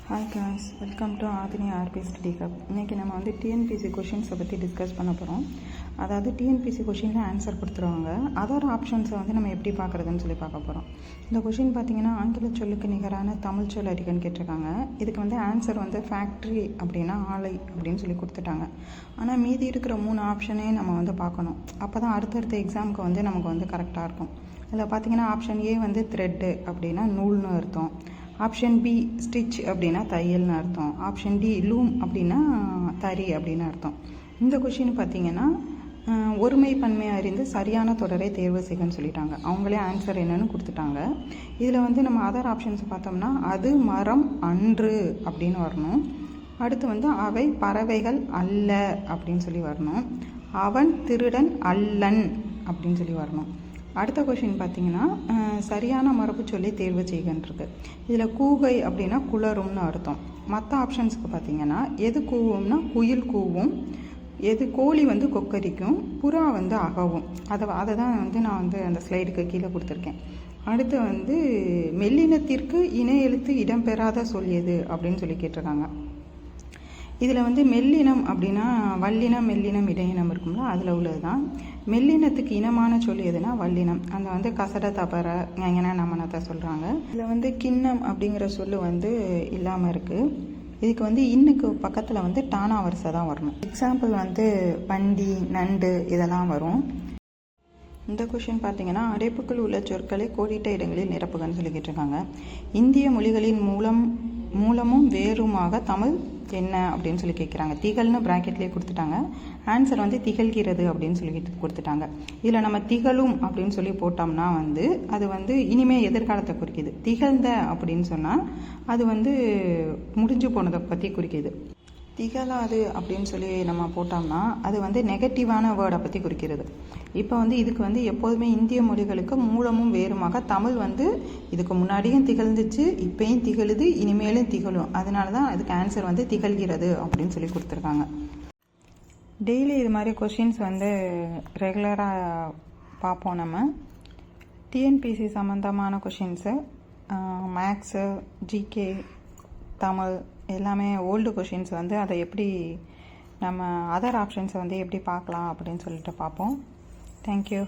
Hi class, welcome to Aadhini RP study hub. இன்றைக்கி நம்ம வந்து டிஎன்பிசி கொஷின்ஸை பற்றி டிஸ்கஸ் பண்ண போகிறோம். அதாவது டிஎன்பிசி கொஷினில் ஆன்சர் கொடுத்துருவாங்க. அதோட ஆப்ஷன்ஸை வந்து நம்ம எப்படி பார்க்குறதுன்னு சொல்லி பார்க்க போகிறோம். இந்த கொஷின் பார்த்திங்கன்னா ஆங்கில சொல்லுக்கு நிகரான தமிழ் சொல் அறிக்கைன்னு கேட்டிருக்காங்க. இதுக்கு வந்து ஆன்சர் வந்து ஃபேக்ட்ரி அப்படின்னா ஆலை அப்படின்னு சொல்லி கொடுத்துட்டாங்க. ஆனால் மீதி இருக்கிற 3 ஆப்ஷனே நம்ம வந்து பார்க்கணும். அப்போ தான் அடுத்தடுத்த எக்ஸாமுக்கு வந்து நமக்கு வந்து கரெக்டாக இருக்கும். இதில் பார்த்திங்கன்னா ஆப்ஷன் ஏ வந்து த்ரெட்டு அப்படின்னா நூல்னு அர்த்தம். ஆப்ஷன் பி ஸ்டிச் அப்படின்னா தையல்னு அர்த்தம். ஆப்ஷன் டி லூம் அப்படின்னா தறி அப்படின்னு அர்த்தம். இந்த கொஷின் பார்த்தீங்கன்னா ஒருமை பன்மை அறிந்து சரியான தொடரை தேர்வு செய்யணும்னு சொல்லிட்டாங்க. அவங்களே ஆன்சர் என்னன்னு கொடுத்துட்டாங்க. இதில் வந்து நம்ம அதர் ஆப்ஷன்ஸ் பார்த்தோம்னா அது மரம் அன்று அப்படின்னு வரணும். அடுத்து வந்து அவை பறவைகள் அல்ல அப்படின்னு சொல்லி வரணும். அவன் திருடன் அல்லன் அப்படின்னு சொல்லி வரணும். அடுத்த கொஷின் பார்த்தீங்கன்னா சரியான மரபு சொல்லி தேர்வு செய்கின்றது. இதில் கூகை அப்படின்னா குளரும்னு அர்த்தம். மற்ற ஆப்ஷன்ஸுக்கு பார்த்தீங்கன்னா எது கூவும்னா குயில் கூவும், எது கோழி வந்து கொக்கரிக்கும், புறா வந்து அகவும். அதை தான் வந்து நான் வந்து அந்த ஸ்லைடுக்கு கீழே கொடுத்துருக்கேன். அடுத்து வந்து மெல்லினத்திற்கு இணை எழுத்து இடம்பெறாத சொல் எது அப்படின்னு சொல்லி கேட்டிருக்காங்க. இதில் வந்து மெல்லினம் அப்படின்னா வல்லினம் மெல்லினம் இடையினம் இருக்கும்ல, அதில் உள்ளது தான். மெல்லினத்துக்கு இனமான சொல் எதுனா வல்லினம். அந்த வந்து கசட தபர ஞான நமனத்தை சொல்கிறாங்க. இதில் வந்து கிண்ணம் அப்படிங்கிற சொல் வந்து இல்லாமல் இருக்குது. இதுக்கு வந்து இன்னுக்கு பக்கத்தில் வந்து டானா வரிசை தான் வரணும். எக்ஸாம்பிள் வந்து வண்டி, நண்டு இதெல்லாம் வரும். இந்த கொஷின் பார்த்தீங்கன்னா அடைப்புக்குள் உள்ள சொற்களை கோடிட்ட இடங்களில் நிரப்புகன்னு சொல்லி கேட்டிருக்காங்க. இந்திய மொழிகளின் மூலமும் வேறுமாக தமிழ் என்ன அப்படின்னு சொல்லி கேட்குறாங்க. திகழ்னு ப்ராக்கெட்லேயே கொடுத்துட்டாங்க. ஆன்சர் வந்து திகழ்கிறது அப்படின்னு சொல்லி கொடுத்துட்டாங்க. இதில் நம்ம திகழும் அப்படின்னு சொல்லி போட்டோம்னா வந்து அது வந்து இனிமே எதிர்காலத்தை குறிக்குது. திகழ்ந்த அப்படின்னு சொன்னால் அது வந்து முடிஞ்சு போனதை பற்றி குறிக்குது. திகழாது அப்படின்னு சொல்லி நம்ம போட்டோம்னா அது வந்து நெகட்டிவான வேர்டை பற்றி குறிக்கிறது. இப்போ வந்து இதுக்கு வந்து எப்போதுமே இந்திய மொழிகளுக்கு மூலமும் வேறுமாக தமிழ் வந்து இதுக்கு முன்னாடியும் திகழ்ந்துச்சு, இப்பயும் திகழுது, இனிமேலும் திகழும். அதனால தான் அதுக்கு ஆன்சர் வந்து திகழ்கிறது அப்படின்னு சொல்லி கொடுத்துருக்காங்க. டெய்லி இது மாதிரி கொஷின்ஸ் வந்து ரெகுலராக பார்ப்போம். நம்ம டிஎன்பிசி சம்மந்தமான கொஷின்ஸு, மேக்ஸு, ஜிகே, தமிழ் எல்லாமே ஓல்டு கொஷின்ஸ் வந்து அதை எப்படி நம்ம அதர் ஆப்ஷன்ஸை வந்து எப்படி பார்க்கலாம் அப்படின்னு சொல்லிட்டு பார்ப்போம். தேங்க்யூ.